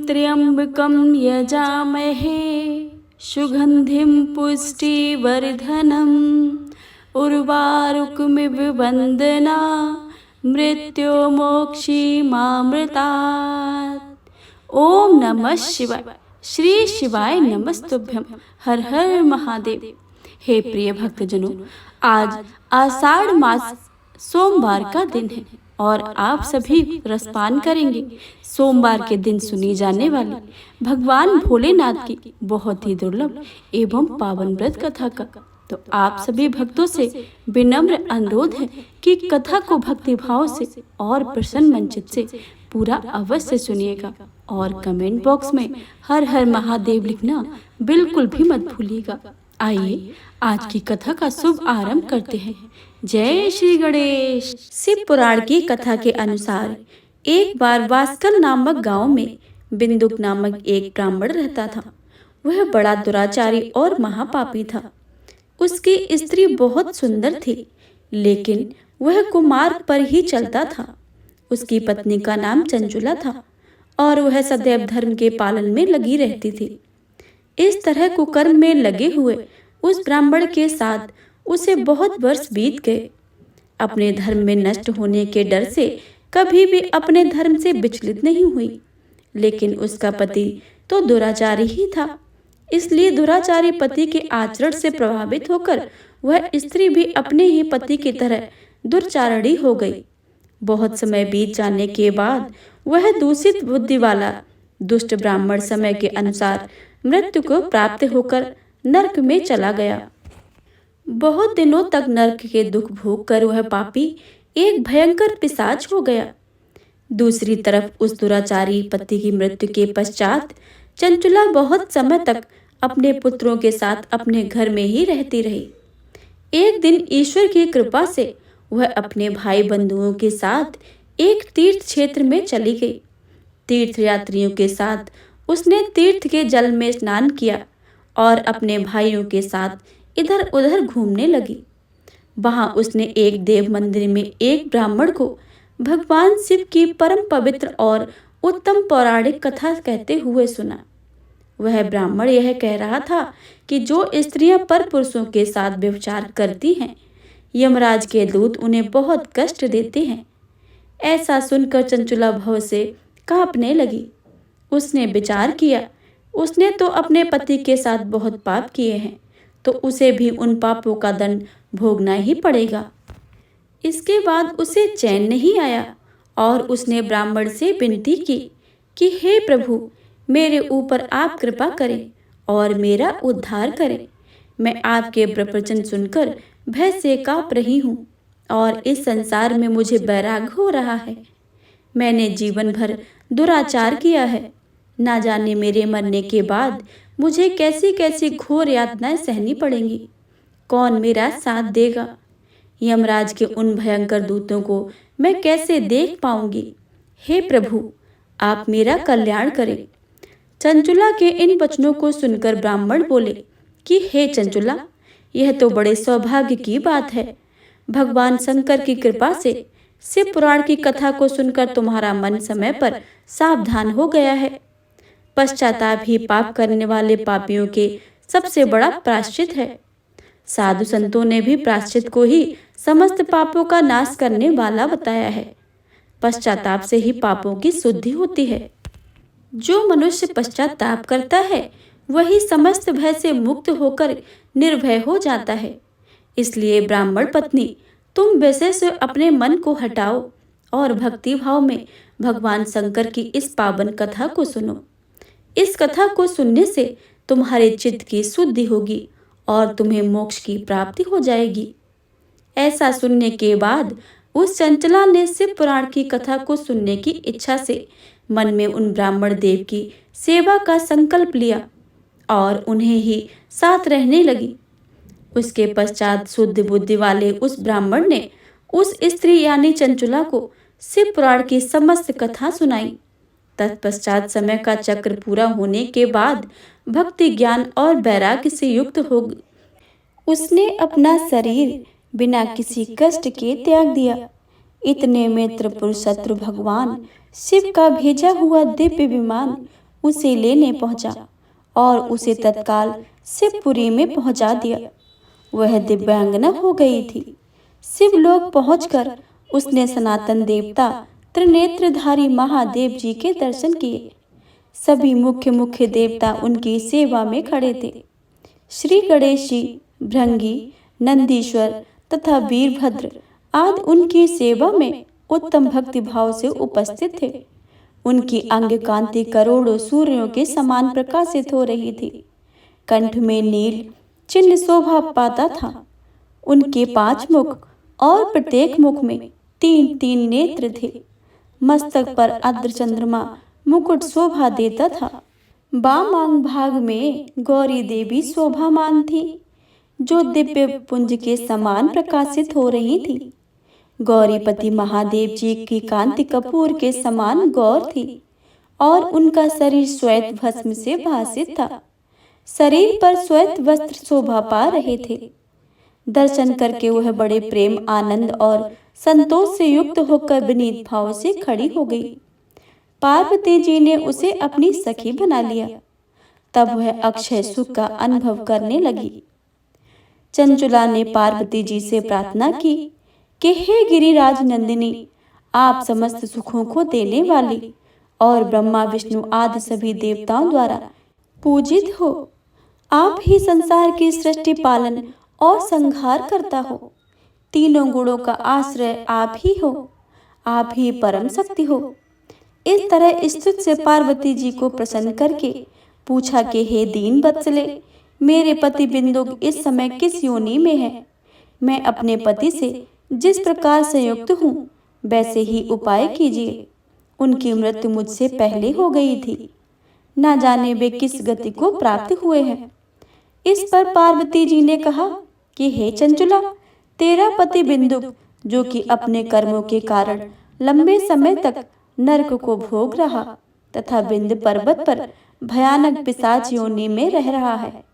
त्र्यंबकं यजामहे सुगंधिं पुष्टिवर्धनम् उर्वारुकमिव वन्दना मृत्युमोक्षीमामृतात्। ओम नमः शिवाय। श्री शिवाय नमस्तुभ्यम। हर हर महादेव। हे प्रिय भक्तजनों, आज आषाढ़ मास सोमवार का दिन है और आप सभी रसपान करेंगे। सोमवार के दिन सुनी जाने वाली भगवान भोलेनाथ की बहुत ही दुर्लभ एवं पावन व्रत कथा का। तो आप सभी भक्तों से विनम्र अनुरोध है कि कथा को भक्ति भाव से और प्रसन्न मनचित से पूरा अवश्य सुनिएगा और कमेंट बॉक्स में हर हर महादेव लिखना बिल्कुल भी मत भूलिएगा। आइए आज की कथा का शुभ आरंभ करते हैं। जय श्री गणेश। शिव पुराण की कथा के अनुसार एक बार वास्कल नामक गांव में बिंदुक नामक एक ब्राह्मण रहता था। वह बड़ा दुराचारी और महापापी था। उसकी स्त्री बहुत सुंदर थी, लेकिन वह कुमार्ग पर ही चलता था। उसकी पत्नी का नाम चंचुला था और वह सदैव धर्म के पालन में लगी रहती थी। इस तरह कुकर्म में लगे हुए उस ब्राह्मण के साथ उसे बहुत वर्ष बीत गए। अपने धर्म में नष्ट होने के डर से कभी भी अपने धर्म से विचलित नहीं हुई। लेकिन उसका पति तो दुराचारी ही था, इसलिए दुराचारी पति के आचरण से प्रभावित होकर वह स्त्री भी अपने ही पति की तरह दुर्चारणी हो गई। बहुत समय बीत जाने के बाद वह दूषित बुद्धि वाला दुष्ट ब्राह्मण समय के अनुसार मृत्यु को प्राप्त होकर नरक में चला गया। बहुत दिनों तक नरक के दुख भोग कर वह पापी एक भयंकर पिशाच हो गया। दूसरी तरफ उस दुराचारी पति की मृत्यु के पश्चात चंचुला बहुत समय तक अपने पुत्रों के साथ अपने घर में ही रहती रही। एक दिन ईश्वर की कृपा से वह अपने भाई बंधुओं के साथ एक तीर्थ क्षेत्र में चली गई। तीर्थ यात्रियों के साथ उसने तीर्थ के जल में स्नान किया और अपने भाइयों के साथ इधर उधर घूमने लगी। वहां उसने एक देव मंदिर में एक ब्राह्मण को भगवान शिव की परम पवित्र और उत्तम पौराणिक कथा कहते हुए सुना। वह ब्राह्मण यह कह रहा था कि जो स्त्रियां पर पुरुषों के साथ व्यभिचार करती हैं, यमराज के दूत उन्हें बहुत कष्ट देते हैं। ऐसा सुनकर चंचुला भव से कांपने लगी। उसने विचार किया, उसने तो अपने पति के साथ बहुत पाप किए हैं, तो उसे भी उन पापों का दंड भोगना ही पड़ेगा। इसके बाद उसे चैन नहीं आया और उसने ब्राह्मण से विनती की कि हे प्रभु, मेरे ऊपर आप कृपा करें और मेरा उद्धार करें। मैं आपके प्रवचन सुनकर भय से कांप रही हूँ और इस संसार में मुझे वैराग्य हो रहा है। मैंने जीवन भर दुराचार किया है। ना जाने मेरे मरने के बाद मुझे कैसी कैसी घोर यातनाएं सहनी पड़ेंगी। कौन मेरा साथ देगा? यमराज के उन भयंकर दूतों को मैं कैसे देख पाऊंगी? हे प्रभु, आप मेरा कल्याण करें। चंचुला के इन वचनों को सुनकर ब्राह्मण बोले कि हे चंचुला, यह तो बड़े सौभाग्य की बात है। भगवान शंकर की कृपा से शिव पुराण की कथा को सुनकर तुम्हारा मन समय पर सावधान हो गया है। पश्चाताप ही पाप करने वाले पापियों के सबसे बड़ा प्रायश्चित है। साधु संतों ने भी प्रायश्चित को ही समस्त पापों का नाश करने वाला बताया है। पश्चाताप से ही पापों की शुद्धि होती है। जो मनुष्य पश्चाताप करता है वही समस्त भय से मुक्त होकर निर्भय हो जाता है। इसलिए ब्राह्मण पत्नी, तुम वैसे से अपने मन को हटाओ और भक्ति भाव में भगवान शंकर की इस पावन कथा को सुनो। इस कथा को सुनने से तुम्हारे चित्त की शुद्धि होगी और तुम्हें मोक्ष की प्राप्ति हो जाएगी। ऐसा सुनने के बाद उस चंचला ने शिव पुराण की कथा को सुनने की इच्छा से मन में उन ब्राह्मण देव की सेवा का संकल्प लिया और उन्हें ही साथ रहने लगी। उसके पश्चात शुद्ध बुद्धि वाले उस ब्राह्मण ने उस स्त्री यानी चंचुला को शिव पुराण की समस्त कथा सुनाई। तत्पश्चात समय का चक्र पूरा होने के बाद भक्ति ज्ञान और वैराग्य से युक्त हो उसने अपना शरीर बिना किसी कष्ट के त्याग दिया। इतने में त्रिपुर शत्रु भगवान शिव का भेजा हुआ दिव्य विमान उसे लेने पहुंचा और उसे तत्काल शिवपुरी में पहुंचा दिया। वह दिव्यांगना हो गई थी। शिवलोक पहुंचकर उसने सनातन देवता त्रिनेत्रधारी महादेव जी के दर्शन किए। सभी मुख्य मुख्य देवता उनकी सेवा में खड़े थे। श्री गणेश जी, भृंगी, नंदीश्वर तथा वीरभद्र आदि उनकी सेवा में उत्तम भक्ति भाव से उपस्थित थे। उनकी अंग कांति करोड़ों सूर्यों के समान प्रकाशित हो रही थी। कंठ में नील चिन्ह शोभा पाता था। उनके 5 मुख और प्रत्येक मुख में 3-3 नेत्र थे। मस्तक पर अर्ध चंद्रमा मुकुट शोभा देता था। वामांग भाग में गौरी देवी शोभामान थी, जो दिव्य पुंज के समान प्रकाशित हो रही थी। गौरीपति महादेव जी की कांति कपूर के समान गौर थी और उनका शरीर श्वेत भस्म से भासित था। शरीर पर श्वेत वस्त्र शोभा पा रहे थे। दर्शन करके वह बड़े प्रेम, आनंद और संतोष से युक्त होकर विनीत भाव से खड़ी हो गई। पार्वती जी ने उसे अपनी सखी बना लिया। तब वह अक्षय सुख का अनुभव करने लगी। चंचुला ने पार्वती जी से प्रार्थना की कि हे गिरिराज नंदिनी, आप समस्त सुखों को देने वाली और ब्रह्मा विष्णु आदि सभी देवताओं द्वारा पूजित हो। आप ही संसार की सृष्टि, पालन और संहार करता हो। तीनों गुणों का आश्रय आप ही हो। आप ही परम शक्ति हो। इस तरह स्तुति से पार्वती जी को प्रसन्न करके पूछा कि हे दीन वत्सले, मेरे पति बिंदु इस समय किस योनि में है? मैं अपने पति से जिस प्रकार संयुक्त हूँ वैसे ही उपाय कीजिए। उनकी मृत्यु मुझसे पहले हो गई थी। न जाने वे किस गति को प्राप्त हुए हैं। इस पर पार्वती जी ने कहा कि हे चंचुला, तेरा पति बिंदु, जो कि अपने कर्मों के कारण लंबे समय तक नरक को भोग रहा तथा विंध्य पर्वत पर भयानक पिशाच योनि में रह रहा है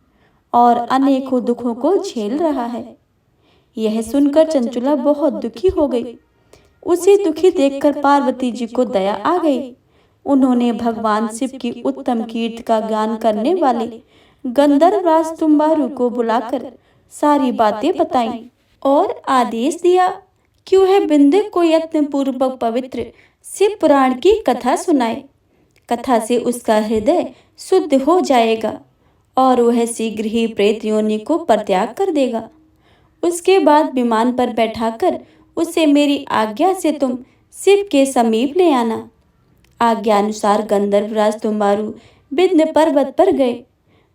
और अनेकों दुखों को झेल रहा है। यह सुनकर चंचुला बहुत दुखी हो गई। उसे दुखी देखकर पार्वती जी को दया आ गई। उन्होंने भगवान शिव की उत्तम कीर्ति का गान करने वाले गंधर्वराज तुम्बारु को बुलाकर सारी बातें बताईं और आदेश दिया कि वह विंध्य को यत्न पूर्वक पवित्र शिव पुराण की कथा सुनाए। कथा से उसका हृदय शुद्ध हो जाएगा और वह शीघ्र ही प्रेत योनि को परित्याग कर देगा। उसके बाद विमान पर बैठाकर उसे मेरी आज्ञा से तुम शिव के समीप ले आना। आज्ञा अनुसार गंधर्वराज तुम्बारु विंध्य पर्वत पर गए।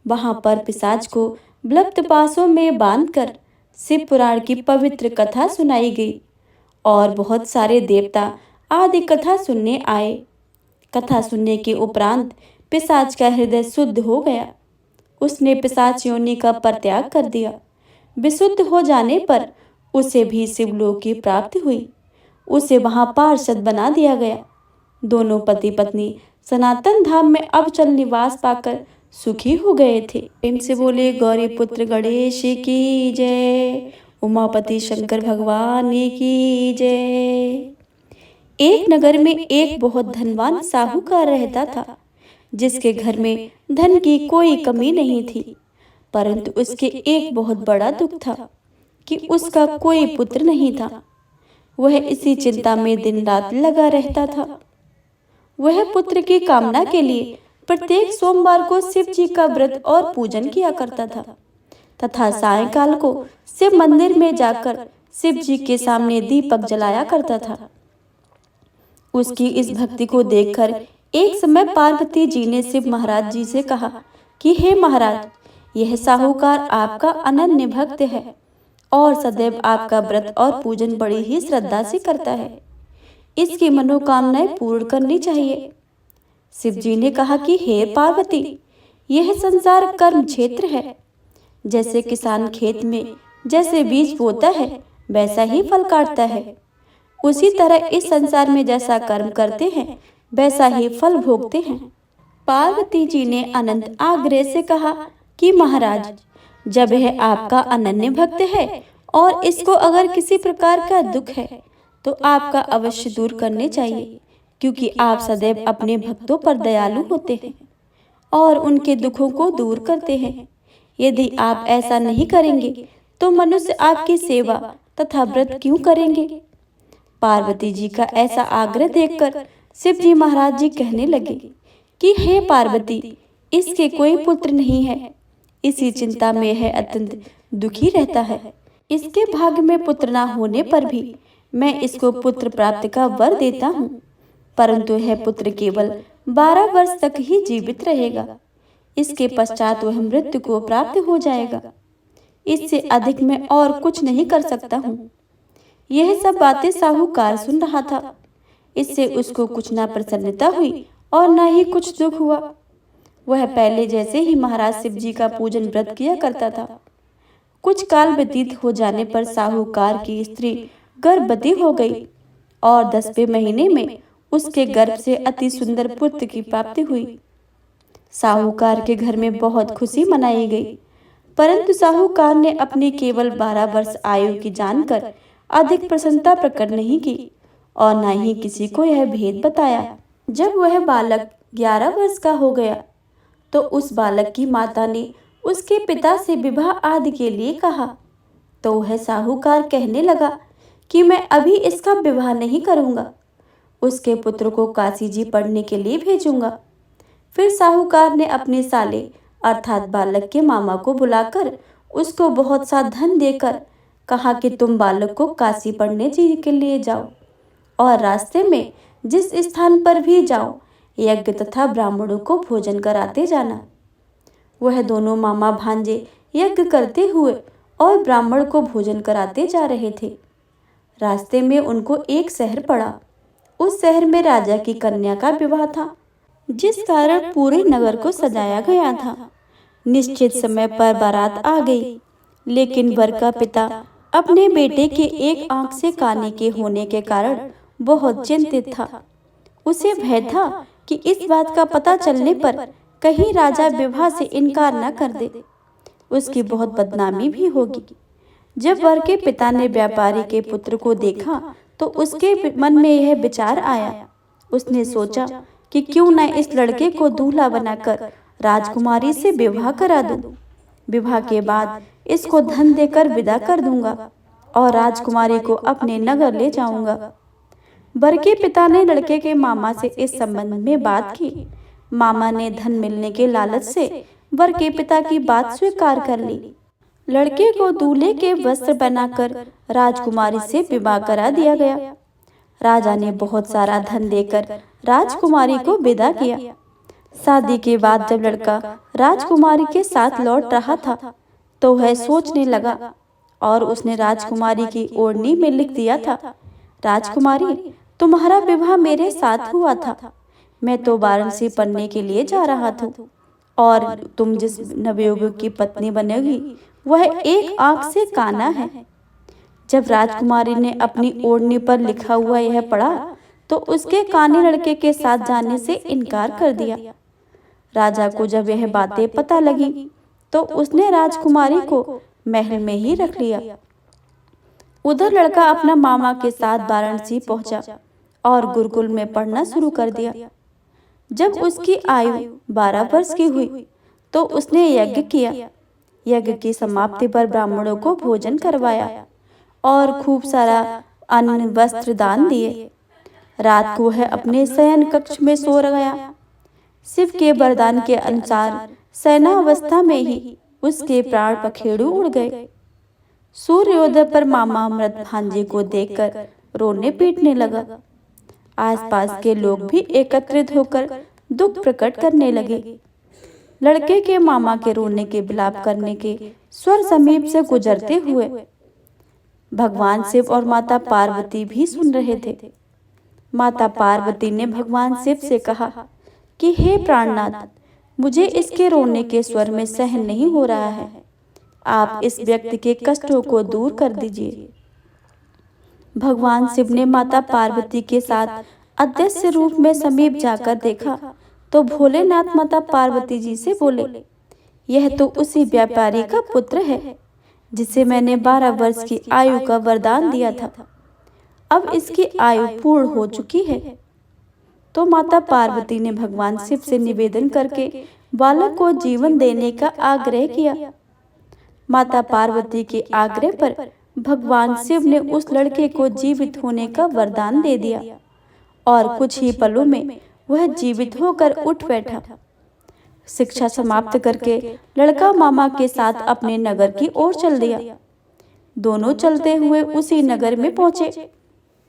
वहां पर पिशाच को ब्लप्त पासों में बांधकर शिव पुराण की पवित्र कथा सुनाई गई और बहुत सारे देवता आदि कथा सुनने आए। कथा सुनने के उपरांत पिशाच का हृदय शुद्ध हो गया। उसने पिशाच योनि का परित्याग कर दिया। विशुद्ध हो जाने पर उसे भी शिवलोक की प्राप्ति हुई। उसे वहां पार्षद बना दिया गया। दोनों पति पत्नी सनातन धाम में अविचल निवास पाकर सुखी हो गए थे। प्रेम से बोले गौरी पुत्र गणेश की जय, उमापति शंकर भगवान की जय। एक नगर में एक बहुत धनवान साहूकार रहता था, जिसके घर में धन की कोई कमी नहीं थी। परंतु उसके एक बहुत बड़ा दुख था कि उसका कोई पुत्र नहीं था। वह इसी चिंता में दिन रात लगा रहता था। वह पुत्र की कामना के लिए प्रत्येक सोमवार को शिव जी का व्रत और पूजन किया करता था तथा सायंकाल को शिव मंदिर में जाकर शिव जी के सामने दीपक जलाया करता था। उसकी इस भक्ति को देखकर एक समय पार्वती जी ने शिव महाराज जी से कहा कि हे महाराज, यह साहूकार आपका अनन्य भक्त है और सदैव आपका व्रत और पूजन बड़ी ही श्रद्धा से करता है। इसकी मनोकामनाएं पूर्ण करनी चाहिए। शिव जी ने कहा कि हे पार्वती, यह संसार कर्म क्षेत्र है। जैसे किसान खेत में जैसे बीज बोता है वैसा ही फल काटता है, उसी तरह इस संसार में जैसा कर्म करते हैं वैसा ही फल भोगते हैं। पार्वती जी ने अनंत आग्रह से कहा कि महाराज, जब यह आपका अनन्य भक्त है और इसको अगर किसी प्रकार का दुख है तो आपका अवश्य दूर करने चाहिए, क्योंकि आप सदैव अपने भक्तों पर दयालु होते हैं। और उनके दुखों को दूर करते हैं। यदि आप ऐसा नहीं करेंगे तो मनुष्य आपकी सेवा तथा व्रत क्यों करेंगे? पार्वती जी का ऐसा आग्रह देखकर शिव जी महाराज जी कहने लगे कि हे पार्वती, इसके कोई पुत्र नहीं है, इसी चिंता में है, अत्यंत दुखी रहता है। इसके भाग्य में पुत्र न होने पर भी मैं इसको पुत्र प्राप्ति का वर देता हूँ, परंतु यह पुत्र केवल 12 वर्ष तक ही जीवित रहेगा। इसके पश्चात वह मृत्यु को प्राप्त हो जाएगा। इससे अधिक मैं और कुछ नहीं कर सकता हूँ। यह सब बातें साहूकार सुन रहा था। इससे उसको कुछ ना प्रसन्नता हुई और न ही कुछ दुख हुआ। वह पहले जैसे ही महाराज शिव जी का पूजन व्रत किया करता था। कुछ काल व्यतीत हो जाने पर साहूकार की स्त्री गर्भवती हो गई और 10वें महीने में उसके गर्भ से अति सुंदर पुत्र की प्राप्ति हुई। साहूकार के घर में बहुत खुशी मनाई गई, परंतु साहूकार ने अपनी केवल 12 वर्ष आयु की जानकर अधिक प्रसन्नता प्रकट नहीं की और न ही किसी को यह भेद बताया। जब वह बालक 11 वर्ष का हो गया तो उस बालक की माता ने उसके पिता से विवाह आदि के लिए कहा, तो वह साहूकार कहने लगा कि मैं अभी इसका विवाह नहीं करूंगा, उसके पुत्र को काशी जी पढ़ने के लिए भेजूंगा। फिर साहूकार ने अपने साले अर्थात बालक के मामा को बुलाकर उसको बहुत सा धन देकर कहा कि तुम बालक को काशी पढ़ने जी के लिए जाओ और रास्ते में जिस स्थान पर भी जाओ यज्ञ तथा ब्राह्मणों को भोजन कराते जाना। वह दोनों मामा भांजे यज्ञ करते हुए और ब्राह्मण को भोजन कराते जा रहे थे। रास्ते में उनको एक शहर पड़ा। उस शहर में राजा की कन्या का विवाह था, जिस कारण पूरे नगर को सजाया गया था। निश्चित समय पर बारात आ गई, लेकिन वर का पिता अपने बेटे के एक आंख से काने के होने के कारण बहुत चिंतित था। उसे भय था कि इस बात का पता चलने पर कहीं राजा विवाह से इनकार न कर दे, उसकी बहुत बदनामी भी होगी। जब वर के पिता ने व्यापारी के पुत्र को देखा तो उसके मन में यह विचार आया। उसने सोचा कि क्यों न इस लड़के को दूल्हा बनाकर राजकुमारी से विवाह करा दूं। विवाह के बाद इसको धन देकर विदा कर दूंगा और राजकुमारी को अपने नगर ले जाऊंगा। वर के पिता ने लड़के के मामा से इस संबंध में बात की। मामा ने धन मिलने के लालच से वर के पिता की बात स्वीकार कर ली। लड़के को दूल्हे के वस्त्र बनाकर राजकुमारी से विवाह करा दिया गया। राजा ने बहुत सारा धन देकर राजकुमारी को विदा किया। शादी के बाद जब लड़का राजकुमारी के साथ लौट रहा था तो वह सोचने लगा और उसने राजकुमारी की ओढ़नी में लिख दिया था, राजकुमारी, तुम्हारा विवाह मेरे साथ हुआ था। मैं तो वाराणसी पढ़ने के लिए जा रहा था और तुम जिस नवयुवक की पत्नी बनेगी वह एक आंख से काना है। जब राजकुमारी ने अपनी ओढ़नी पर लिखा हुआ यह पढ़ा तो उसके काने लड़के के साथ जाने से इनकार कर दिया। राजा को जब यह बातें पता लगी तो उसने राजकुमारी को महल में ही रख लिया। उधर लड़का अपना मामा के साथ वाराणसी पहुंचा और गुरुकुल में पढ़ना शुरू कर दिया। जब उसकी आयु 12 वर्ष की हुई तो उसने यज्ञ किया। यज्ञ की समाप्ति पर ब्राह्मणों को भोजन करवाया और खूब सारा अन्न वस्त्र दान दिए। रात को वह अपने शयन कक्ष में सो गया। शिव के वरदान के अनुसार शयनावस्था में ही उसके प्राण पखेरु उड़ गए। सूर्योदय पर मामा मृत भांजे को देखकर रोने पीटने लगा। आसपास के लोग भी एकत्रित होकर दुख प्रकट करने लगे। लड़के के मामा के रोने के विलाप करने के स्वर समीप से गुजरते हुए भगवान शिव और माता पार्वती भी सुन रहे थे। माता पार्वती ने भगवान शिव से कहा कि हे प्राणनाथ, मुझे इसके रोने के स्वर में सहन नहीं हो रहा है। आप इस व्यक्ति के कष्टों को दूर कर दीजिए। भगवान शिव ने माता पार्वती के साथ अदृश्य रूप में समीप जाकर देखा तो भोलेनाथ माता पार्वती जी से बोले, यह तो उसी व्यापारी का पुत्र है जिसे मैंने 12 वर्ष की आयु का वरदान दिया था। अब इसकी आयु पूर्ण हो चुकी है। तो माता पार्वती ने भगवान शिव से निवेदन करके बालक को जीवन देने का आग्रह किया। माता पार्वती के आग्रह पर भगवान शिव ने उस लड़के को जीवित होने का वरदान दे दिया और कुछ ही पलों में वह जीवित होकर उठ बैठा। शिक्षा समाप्त करके लड़का मामा के साथ अपने नगर की ओर चल दिया। दोनों चलते हुए उसी नगर में पहुंचे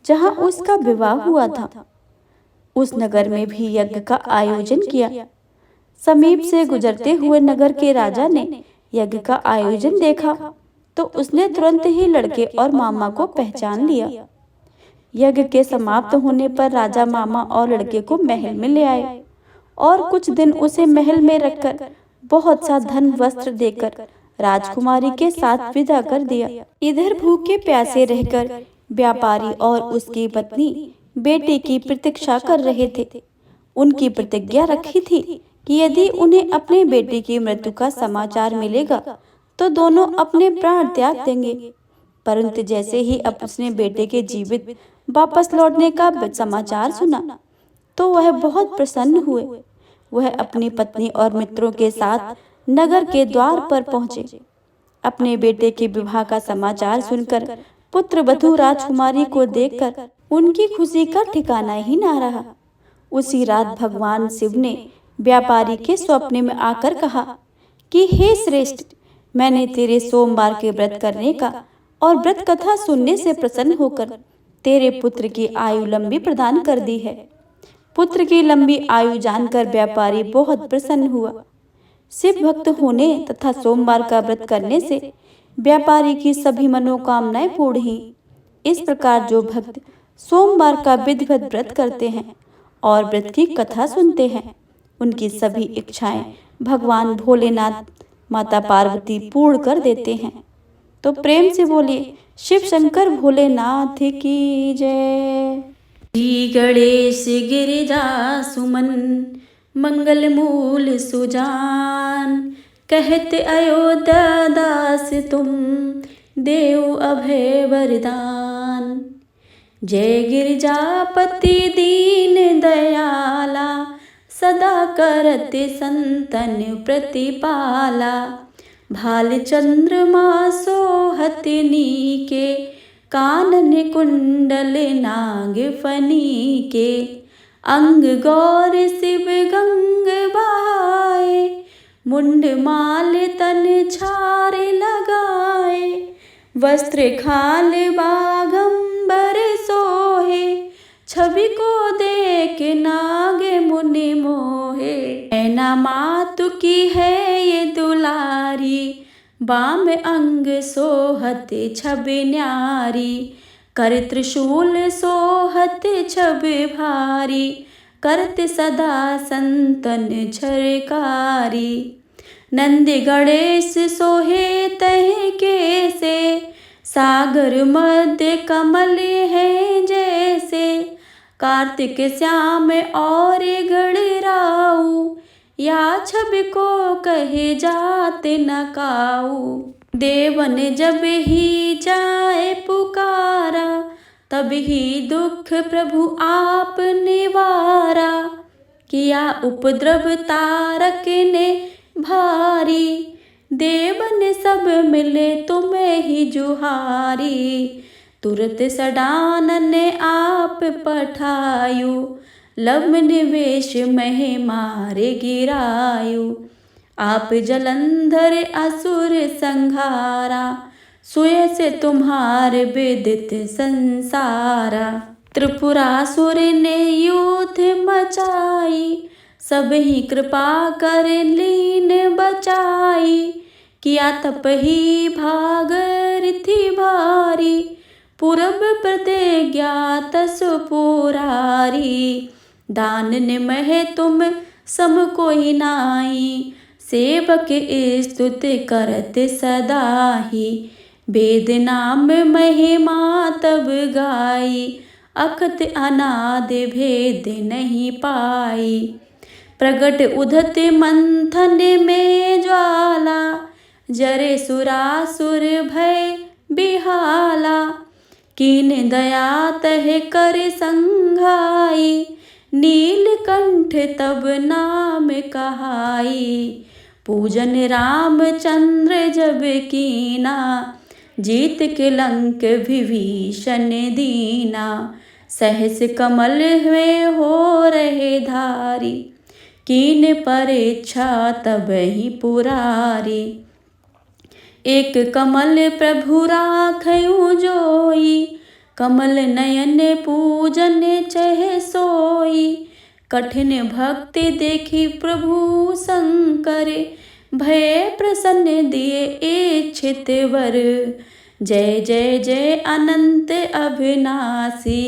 जहां उसका विवाह हुआ था। उस नगर में भी यज्ञ का आयोजन किया। समीप से गुजरते हुए नगर के राजा ने यज्ञ का आयोजन देखा तो उसने तुरंत ही लड़के और मामा को पहचान लिया। यज्ञ के समाप्त होने पर राजा मामा और लड़के को महल में ले आए और कुछ दिन उसे महल में रखकर बहुत सा धन वस्त्र देकर राजकुमारी के साथ विदा कर दिया। इधर भूखे प्यासे रहकर व्यापारी और उसकी पत्नी बेटे की प्रतीक्षा कर रहे थे। उनकी प्रतिज्ञा रखी थी कि यदि उन्हें अपने बेटे की मृत्यु का समाचार मिलेगा तो दोनों अपने प्राण त्याग देंगे। परंतु जैसे ही अपने बेटे के जीवित वापस लौटने का समाचार सुना तो वह बहुत प्रसन्न हुए। वह अपनी पत्नी और मित्रों के साथ नगर के द्वार पर पहुंचे। अपने बेटे के विवाह का समाचार सुनकर पुत्र वधू राजकुमारी को देखकर उनकी खुशी का ठिकाना ही ना रहा। उसी रात भगवान शिव ने व्यापारी के स्वप्न में आकर कहा कि हे श्रेष्ठ, मैंने तेरे सोमवार के व्रत करने का और व्रत कथा सुनने से प्रसन्न होकर तेरे पुत्र की आयु लंबी प्रदान कर दी है। पुत्र की लंबी आयु जानकर व्यापारी बहुत प्रसन्न हुआ। शिव भक्त होने तथा सोमवार का व्रत करने से व्यापारी की सभी मनोकामनाएं पूर्ण हुई। इस प्रकार जो भक्त सोमवार का विधिवत व्रत करते हैं और व्रत की कथा सुनते हैं उनकी सभी इच्छाएं भगवान भोलेनाथ माता पार्वती पूर्ण कर देते हैं। तो प्रेम से बोलिए शिव शंकर भोलेनाथ की जय। श्री गणेश गिरिजा सुमन मंगल मूल सुजान, कहते अयोध्या दास तुम देव अभय वरदान। जय गिरिजापति दीन दयाला, सदा करते संतन प्रतिपाला। भाल चंद्रमा सोहत नीके, कानन कुंडल नाग फनी के। अंग गौर शिव गंग बहाए, मुंड माल तन छार लगाए। वस्त्र खाल बागंबर सोहे, छवि को देख नाग मुनि मोहे। ऐना मातु की है ये दुलारी, बाम अंग सोहत छवि न्यारी। कर त्रिशूल सोहत छवि भारी, करत सदा संतन झरकारी। नंद गणेश सोहे तह के से, सागर मध्य कमल है जैसे। कार्तिक श्याम और गणराऊ, या छवि को कहे जाते न काऊ। देवन जब ही जाए पुकारा, तब ही दुख प्रभु आप निवारा। किया उपद्रव तारक ने भारी, देवन सब मिले तुम्हें ही जुहारी। तुरत सडानन आप पठायु, लव निवेश मह मारे गिरायु। आप जलंधर असुर संहारा, सुय से तुम्हार विदित संसारा। त्रिपुरासुर ने युद्ध मचाई, सब ही कृपा कर लीन बचाई। किया तप ही भागीरथी भारी, पूरब प्रतिज्ञा तसु पुरारी। दान निमह तुम सम कोई नाई, सेवक स्तुति करत सदा ही। वेद नाम महिमा तब गाई, अकथ अनाद भेद नहीं पाई। प्रगट उधत मंथन में ज्वाला, जरे सुरासुर भय बिहाला। कीन दया तह कर संघाई, नीलकंठ तब नाम कहाई। पूजन रामचंद्र जब कीना, जीत के लंक विभीषण दीना। सहस कमल हुए हो रहे धारी, कीन परीक्षा तब ही पुरारी। एक कमल प्रभु राखयु जोई, कमल नयन पूजन चह सोई। कठिन भक्ति देखी प्रभु शंकर, भय प्रसन्न दिए इच्छित वर। जय जय जय अनंत अविनाशी,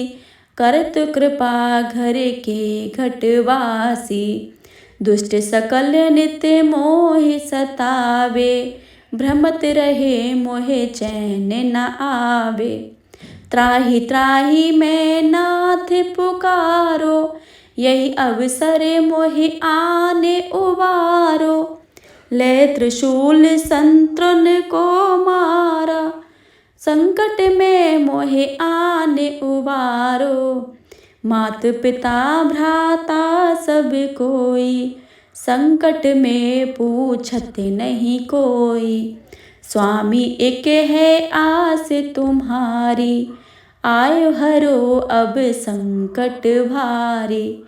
करत कृपा घर के घटवासी। दुष्ट सकल नित्य मोह सतावे, भ्रमत रहे मोहे चैन न आवे। त्राहि त्राहि मैं नाथ पुकारो, यही अवसर मोहि आने उबारो। ले त्रिशूल संतृण को मारा, संकट में मोहे आने उबारो। मात पिता भ्राता सब कोई, संकट में पूछत नहीं कोई। स्वामी एक है आस तुम्हारी, आयो हरो अब संकट भारी।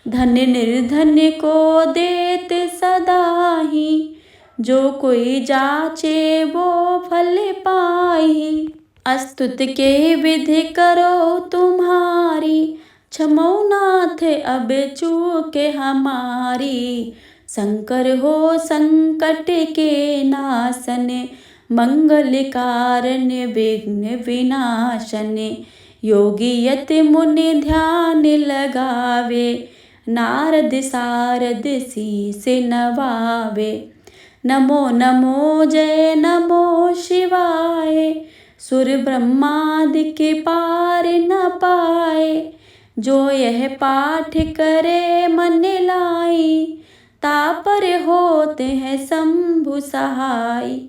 धन निर्धन को देत सदा ही, जो कोई जाचे वो फल पाई। अस्तुत के विधि करो तुम्हारी, क्षमो नाथ अब चूके हमारी। शंकर हो संकट के नाशन, मंगल कारण विघ्न विनाशन। योगी यति मुनि ध्यान लगावे, नारद सारद शीस नवावे। नमो नमो जय नमो शिवाय, सुर ब्रह्मादि के पार न पाए। जो यह पाठ करे मन लाई, तापर होते हैं शंभु सहाय।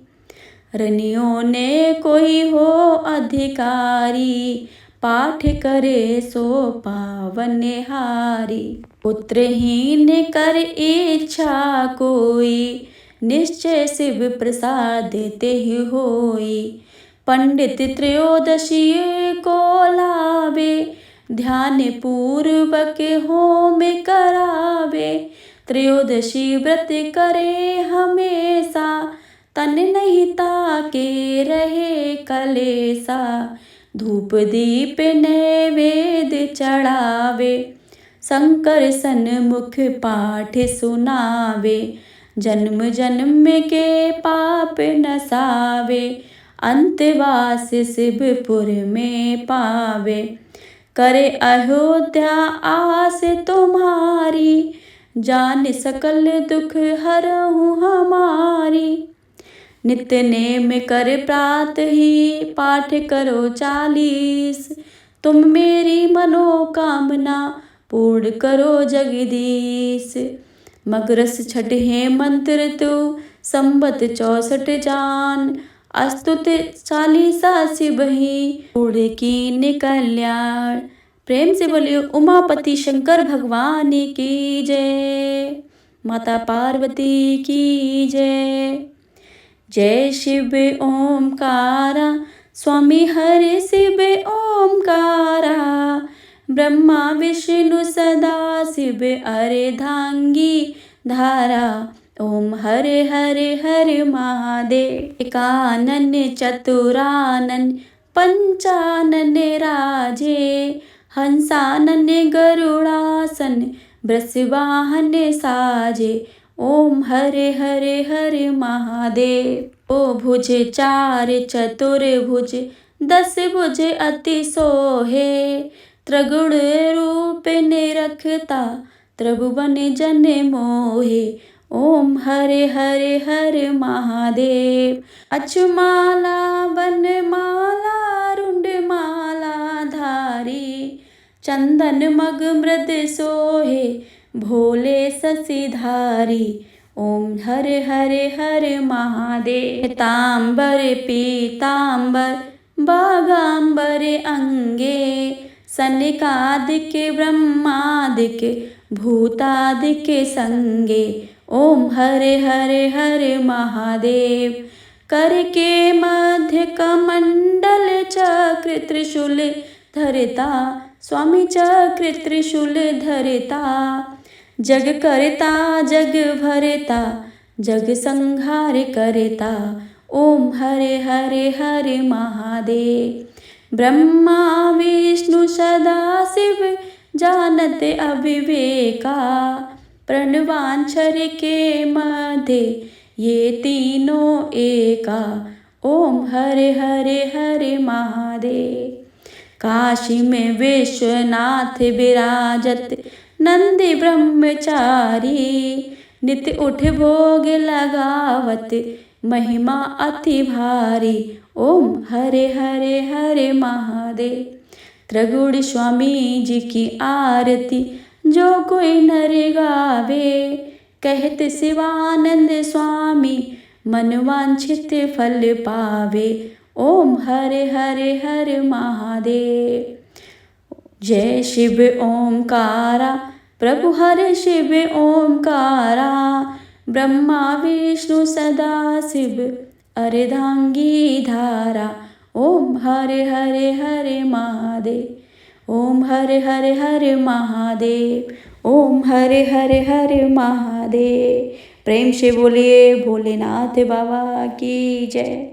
रनियों ने कोई हो अधिकारी, पाठ करे सो पावन हारी। पुत्रहीन कर इच्छा कोई, निश्चय शिव प्रसाद देते ही होई। पंडित त्रयोदशी को लावे, ध्यान पूर्वक होम करावे। त्रयोदशी व्रत करे हमेशा, तन नहीं ताके रहे कलेसा। धूप दीप नैवेद्य चढ़ावे, शंकर सन्मुख पाठ सुनावे। जन्म जन्म के पाप नसावे, अंतवास शिवपुर में पावे। करे अयोध्या आस तुम्हारी, जान सकल दुख हरहु हमारी। नित्य नेम कर प्रात ही, पाठ करो 40। तुम मेरी मनोकामना पूर्ण करो जगदीश। मगरस छठ है मंत्र तू, संबत 64 जान। अस्तुत 40 शिव ही, पूर्ण कीन कल्याण। प्रेम से बोलिए उमापति शंकर भगवान की जय, माता पार्वती की जय। जय शिव ओमकारा, स्वामी हरि शिव ओमकारा। ब्रह्मा विष्णु सदा शिव अर्धांगी धारा। ओम हरे हरे हरे महादेव। एकानन चतुरानन पंचानन राजे। हंसानन गरुड़ासन वृषवाहन साजे। ओम हरे हरे हरे महादेव। ओ भुज 4 चतुर्भुज 10 भुज अति सोहे। त्रिगुण रूप निरखता त्रिभुवन जन मोहे। ओम हरे हरे हरे महादेव। अक्षमाला वनमाला रुंडमाला धारी। चंदन मग मृद सोहे भोले शशिधारी। ओम हरे हरे हरे महादेव। तांबर पीतांबर बागांबर अंगे। सनकादिक ब्रह्मादिक भूतादिक संगे। ओम हरे हरे हरे महादेव। कर के मध्य कमंडल चक्र त्रिशूल धरता। स्वामी चक्र त्रिशूल धरता। जग करता जग भरता जग संहार करता। ओम हरे हरे हरे महादेव। ब्रह्मा विष्णु सदा शिव जानत अविवेका। प्रणवांछर के मध्य ये तीनों एका। ओम हरे हरे हरे महादेव। काशी में विश्वनाथ विराजत नंदी ब्रह्मचारी। नित्य उठ भोग लगावत महिमा अति भारी। ओम हरे हरे हरे महादेव। त्रिगुण स्वामी जी की आरती जो कोई नर गावे। कहत शिवानंद स्वामी मन वांछित फल पावे। ओम हरे हरे हरे महादेव। जय शिव ओमकारा प्रभु हरे शिव ओमकारा। ब्रह्मा विष्णु सदा शिव अर्धांगी धारा। ओम हरे हरे हरे महादेव। ओम हरे हरे हरे महादेव। ओम हरे हरे हरे महादेव। प्रेम से बोलिए भोलेनाथ बाबा की जय।